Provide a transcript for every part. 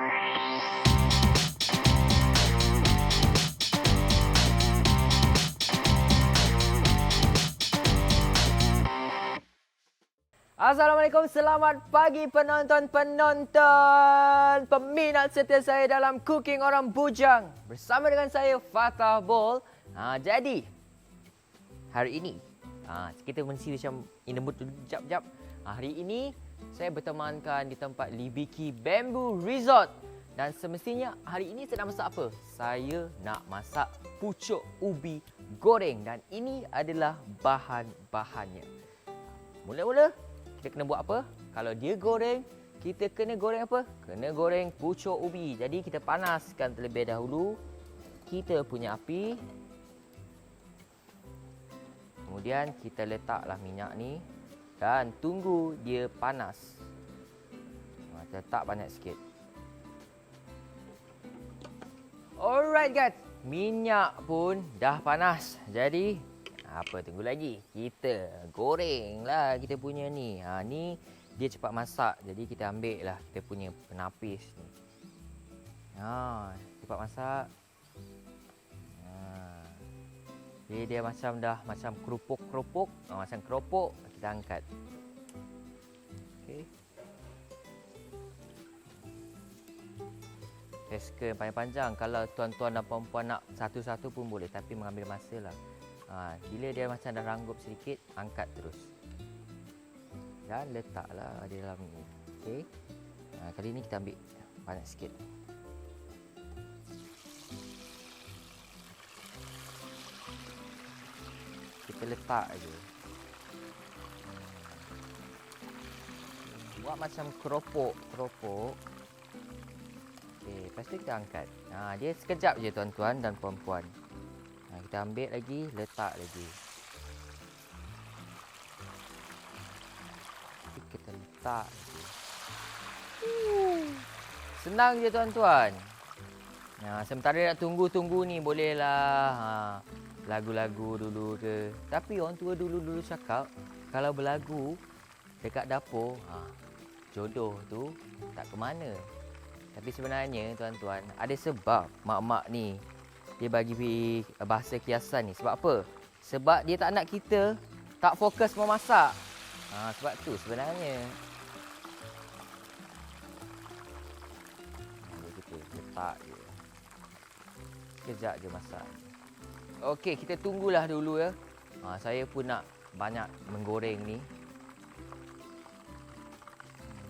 Assalamualaikum, selamat pagi penonton-penonton, peminat setia saya dalam Cooking Orang Bujang. Bersama dengan saya, Fatah Bol. Jadi, hari ini, kita mesti macam in the mood dulu, jap-jap. Hari ini, saya bertemankan di tempat Libiki Bamboo Resort. Dan semestinya hari ini saya nak masak apa? Saya nak masak pucuk ubi goreng. Dan ini adalah bahan-bahannya. Mula-mula, kita kena buat apa? Kalau dia goreng, kita kena goreng apa? Kena goreng pucuk ubi. Jadi kita panaskan terlebih dahulu kita punya api. Kemudian kita letaklah minyak ni dan tunggu dia panas. Letak banyak sikit. Alright guys, minyak pun dah panas. Jadi apa tunggu lagi? Kita goreng lah kita punya ni. Ni dia cepat masak. Jadi kita ambil lah kita punya penapis ni. Cepat masak. Jadi dia macam dah macam kerupuk-kerupuk. Macam keropok, kita angkat. Okey. Keska yang panjang-panjang. Kalau tuan-tuan dan puan-puan nak satu-satu pun boleh. Tapi mengambil masa lah. Bila dia macam dah ranggup sedikit, angkat terus. Dan letaklah di dalam ni. Okey. Kali ni kita ambil banyak sikit. Kita letak aja. Buat macam keropok. Okey, lepas tu kita angkat. Dia sekejap je tuan-tuan dan puan-puan. Kita ambil lagi, letak lagi. Kita letak lagi. Senang je tuan-tuan. Sementara nak tunggu-tunggu ni bolehlah lagu-lagu dulu ke. Tapi orang tua dulu cakap kalau berlagu dekat dapur, jodoh tu tak ke mana. Tapi sebenarnya tuan-tuan, ada sebab mak-mak ni dia bagi bahasa kiasan ni. Sebab apa? Sebab dia tak nak kita tak fokus memasak. Sebab tu sebenarnya. Kita letak je. Sekejap je masak. Okey, kita tunggulah dulu ya. Saya pun nak banyak menggoreng ni.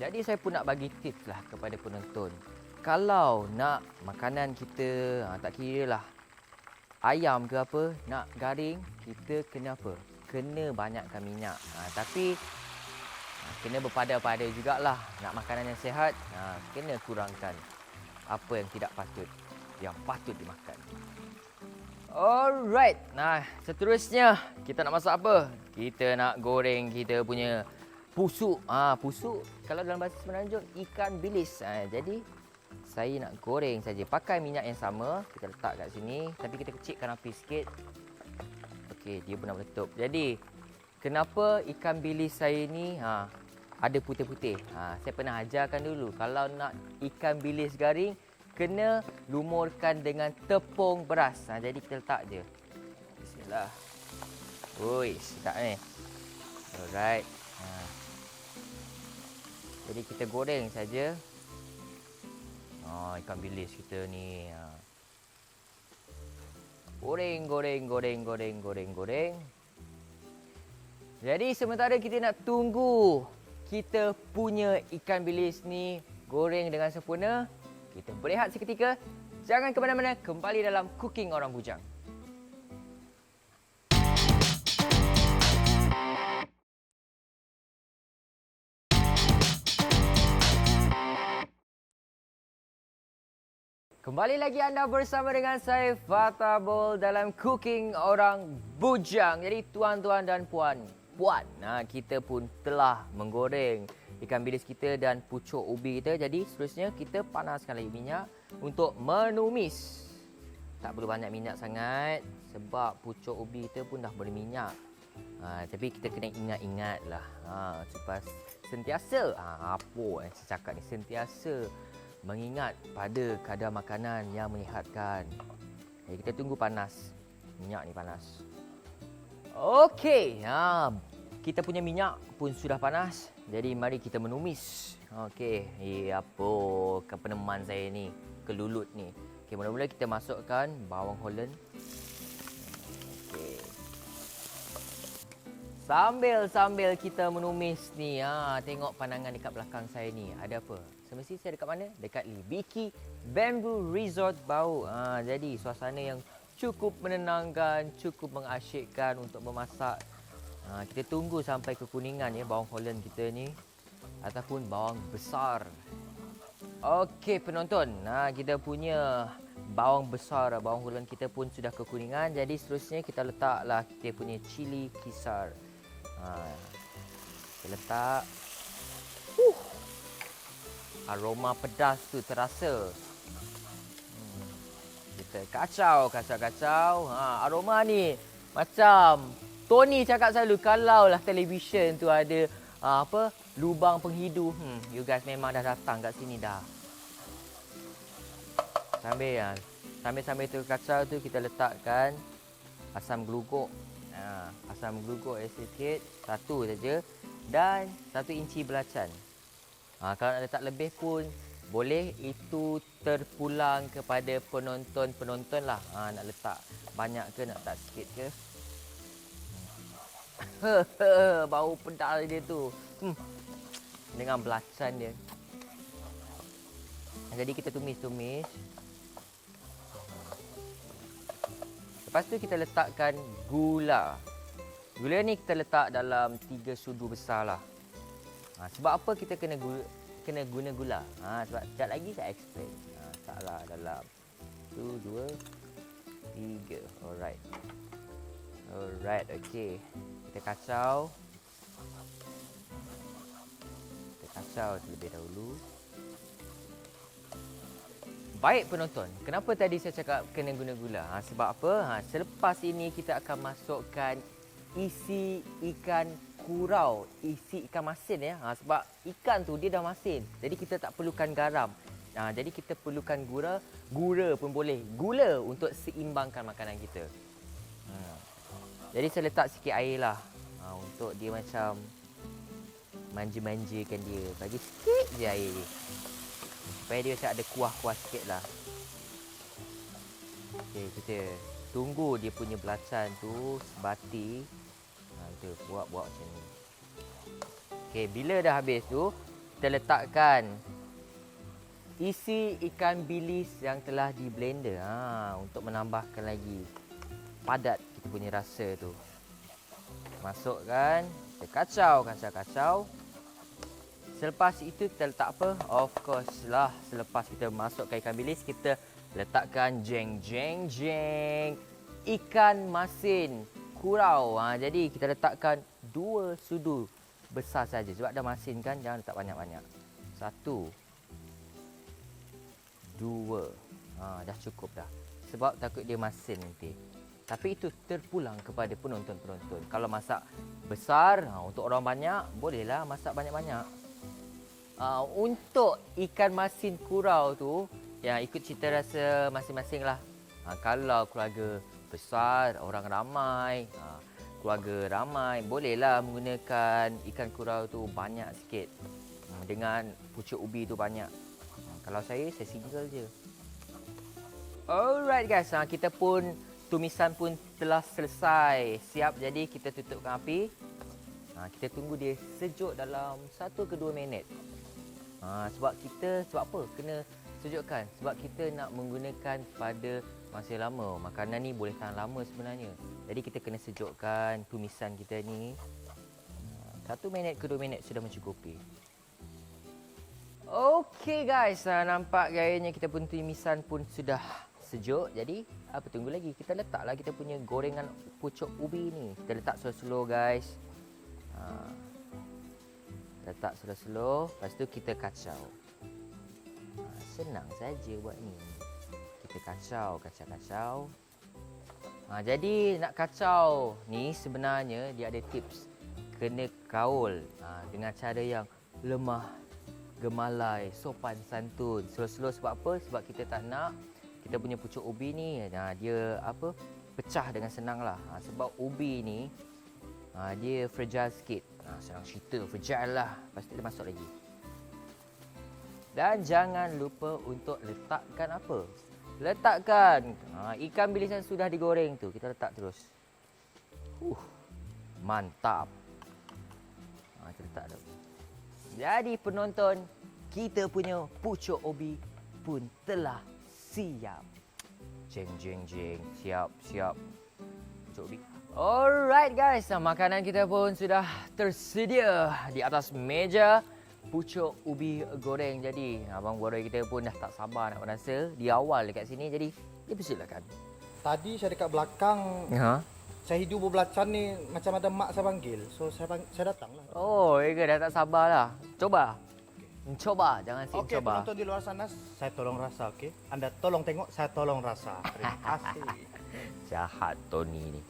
Jadi saya pun nak bagi tips lah kepada penonton. Kalau nak makanan kita, tak kira lah ayam ke apa, nak garing, kita kena apa? Kena banyakkan minyak. Tapi kena berpada-pada jugalah. Nak makanan yang sihat, kena kurangkan apa yang tidak patut, yang patut dimakan. Alright, seterusnya kita nak masak apa? Kita nak goreng kita punya pusuk. Pusuk kalau dalam bahasa Semenanjung ikan bilis. Jadi saya nak goreng saja. Pakai minyak yang sama. Kita letak kat sini. Tapi kita kecilkan api sikit. Okey, dia pun dah meletup. Jadi, kenapa ikan bilis saya ni ada putih-putih? Saya pernah ajarkan dulu. Kalau nak ikan bilis garing, kena lumurkan dengan tepung beras. Jadi kita letak je. Bismillah. Ui, sedap ni. Alright. Jadi kita goreng saja. Ikan bilis kita ni. Goreng. Jadi sementara kita nak tunggu kita punya ikan bilis ni goreng dengan sempurna, kita berehat seketika. Jangan ke mana-mana, kembali dalam Cooking Orang Bujang. Kembali lagi anda bersama dengan saya, Fatah Bol, dalam Cooking Orang Bujang. Jadi tuan-tuan dan puan, kita pun telah menggoreng ikan bilis kita dan pucuk ubi kita. Jadi seterusnya kita panaskan lagi minyak untuk menumis. Tak perlu banyak minyak sangat sebab pucuk ubi kita pun dah berminyak. Tapi kita kena ingat-ingatlah supaya sentiasa, saya cakap ni, sentiasa mengingat pada kadar makanan yang menyihatkan. Jadi kita tunggu panas. Minyak ni panas. Okey, kita punya minyak pun sudah panas. Jadi mari kita menumis. Okey, apa ke peneman saya ni, kelulut ni. Okey, mula-mula kita masukkan bawang Holland. Okey. Sambil kita menumis ni, tengok pandangan dekat belakang saya ni. Ada apa? Semestinya saya dekat mana? Dekat Libiki Bamboo Resort Bau. Jadi suasana yang cukup menenangkan, cukup mengasyikkan untuk memasak. Kita tunggu sampai kekuningan ya bawang Holland kita ni ataupun bawang besar. Okey penonton, kita punya bawang besar, bawang Holland kita pun sudah kekuningan. Jadi seterusnya kita letaklah kita punya cili kisar. Kita letak. Aroma pedas tu terasa. Kita kacau. Aroma ni macam Tony cakap selalu, kalaulah televisyen tu ada lubang penghidu, you guys memang dah datang kat sini dah. Sambil tu kacau tu kita letakkan asam geluguk. Asam geluguk sikit, satu saja, dan 1 inci belacan. Kalau nak letak lebih pun boleh, itu terpulang kepada penonton lah. Nak letak banyak ke, nak letak sikit ke. Bau pedas dia tu. Dengan belacan dia. Jadi kita tumis. Lepas tu kita letakkan gula. Gula ni kita letak dalam 3 sudu besar lah. Sebab apa kita kena guna gula? Sebab sekejap lagi saya explain. Letaklah dalam 1, 2, 3. Alright, okey. Kita kacau terlebih dahulu. Baik penonton, kenapa tadi saya cakap kena guna gula? Sebab apa? Selepas ini kita akan masukkan isi ikan kurau, isi ikan masin ya. Sebab ikan tu dia dah masin. Jadi kita tak perlukan garam. Jadi kita perlukan gula pun boleh. Gula untuk seimbangkan makanan kita. Jadi saya letak sikit air lah. Untuk dia macam manja-manjakan dia. Bagi sikit je air dia. Supaya dia macam ada kuah-kuah sikit lah. Okey, kita tunggu dia punya belacan tu sebati. Kita buat macam ni. Okey, bila dah habis tu, kita letakkan isi ikan bilis yang telah di blender. Untuk menambahkan lagi padat kita punya rasa tu. Masukkan, kita kacau. Selepas itu kita letak apa? Of course lah, selepas kita masukkan ikan bilis, kita letakkan jeng ikan masin kurau. Jadi kita letakkan 2 sudu besar saja. Sebab dah masin kan, jangan letak banyak-banyak. 1, 2. Dah cukup dah. Sebab takut dia masin nanti. Tapi itu terpulang kepada penonton-penonton. Kalau masak besar, untuk orang banyak, bolehlah masak banyak-banyak. Untuk ikan masin kurau tu, ya ikut cita rasa masing-masing lah. Kalau keluarga besar, orang ramai, keluarga ramai, bolehlah menggunakan ikan kurau tu banyak sikit. Dengan pucuk ubi tu banyak. Kalau saya single je. Alright guys, kita pun tumisan pun telah selesai. Siap, jadi kita tutupkan api. Kita tunggu dia sejuk dalam 1 ke 2 minit. Sebab apa? Kena sejukkan. Sebab kita nak menggunakan pada masa lama. Makanan ni boleh tahan lama sebenarnya. Jadi kita kena sejukkan tumisan kita ni. 1 minit ke 2 minit sudah mencukupi. Okey guys, nampak gayanya kita pun tumisan pun sudah sejuk. Jadi apa tunggu lagi? Kita letaklah kita punya gorengan pucuk ubi ni. Kita letak slow-slow guys. Letak slow-slow. Lepas tu kita kacau. Senang saja buat ni. Kita kacau. Jadi nak kacau ni sebenarnya dia ada tips. Kena kaul dengan cara yang lemah gemalai, sopan santun. Slow-slow sebab apa? Sebab kita tak nak kita punya pucuk ubi ni dia pecah dengan senang lah. Sebab ubi ni dia fragile sikit. Senang cerita fragile lah. Lepas tu kita masuk lagi. Dan jangan lupa untuk letakkan apa? Letakkan ikan bilis yang sudah digoreng tu. Kita letak terus. Mantap. Kita letak tu. Jadi penonton, kita punya pucuk ubi pun telah siap. Jeng jeng jeng, siap siap. Pucuk ubi. Alright guys, makanan kita pun sudah tersedia di atas meja. Pucuk ubi goreng. Jadi abang goreng kita pun dah tak sabar nak merasa di awal dekat sini. Jadi dipersilakan. Tadi saya dekat belakang. Saya hidup berbelacan ni macam ada mak saya panggil. So saya datang lah. Oh, Ega dah tak sabar lah. Coba. Coba, jangan sih Okey, coba. penonton di luar sana, saya tolong rasa, okey? Anda tolong tengok, saya tolong rasa. Terima kasih. Jahat Tony ni.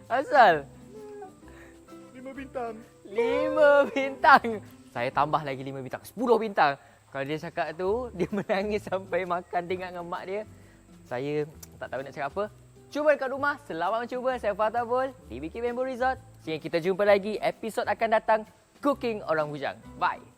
Asal? 5 bintang. 5 bintang. Saya tambah lagi 5 bintang. 10 bintang. Kalau dia cakap tu, dia menangis sampai makan tengok dengan mak dia. Saya tak tahu nak cakap apa. Cuba dekat rumah. Selamat mencuba. Saya Fatah Bol. TBK Bamboo Resort. Sehingga kita jumpa lagi. Episod akan datang. Cooking Orang Bujang. Bye.